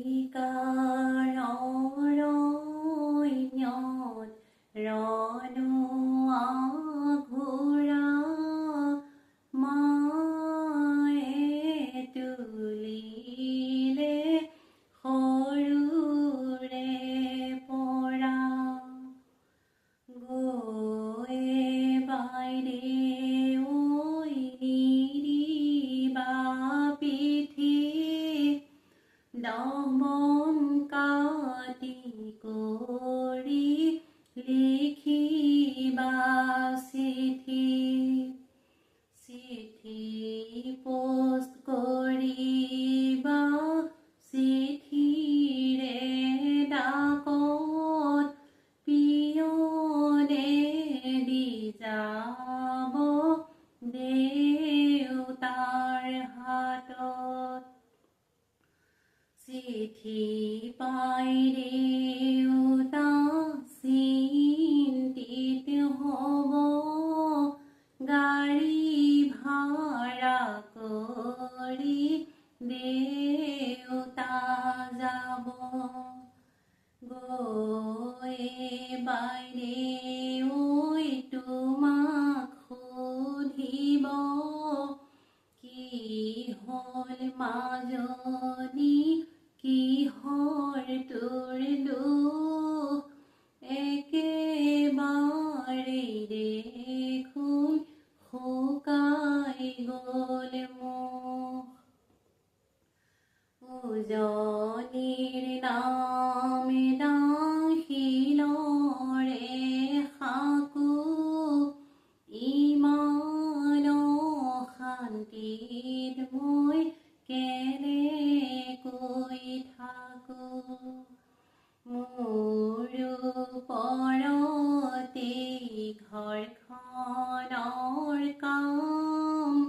চিকাৰ অৰণ্যত ৰণুৱা ঘোঁৰা মায়ে তুলিলে সৰুৰে পৰা গৈয়ে বাইদেউ নিদিবা পিঠি দমন কাটি কৰি লিখিবা চিঠি পোষ্ট কৰিবা চিঠিৰে ডাকত পিয়নে দি যাব দেউতাৰ হাতত চিঠি পাই দেউতা চিন্তিত হ'ব গাড়ী ভাড়া কৰি দেউতা যাব গৈয়ে বাইদেউ তোমাক সুধিব কি হ'ল মাজনী কিহৰ তোৰ দুখ একেবাৰে দেখোন শুকাই গ'ল মুখ উজনিৰ নাম দাখিলৰে সাকু ইমান শান্তিত মই কেনেকৈ থাকো মোৰ ওপৰতেই ঘৰখনৰ কাম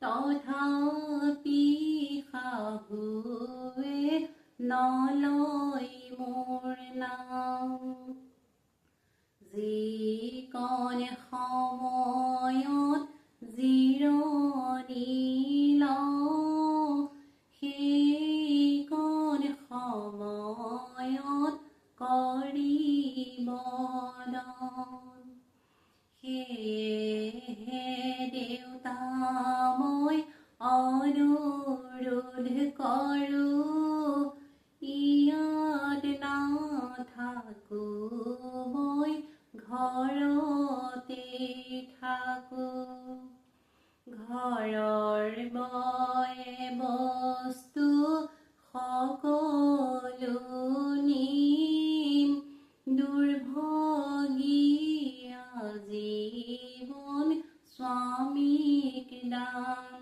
তথাপি শাহুৱে নলয় মোৰ নাম যিকণ সময়ত জিৰণি লওঁ সেইকণ সময়ত কৰিব দন সেয়েহে দেউতা মই অনুৰোধ কৰোঁ ইয়াত নাথাকো মই ঘৰতে থাকো ঘৰৰ বয় বস্তু সকলো নিম দুৰ্ভগীয়া জীৱন স্বামীক দান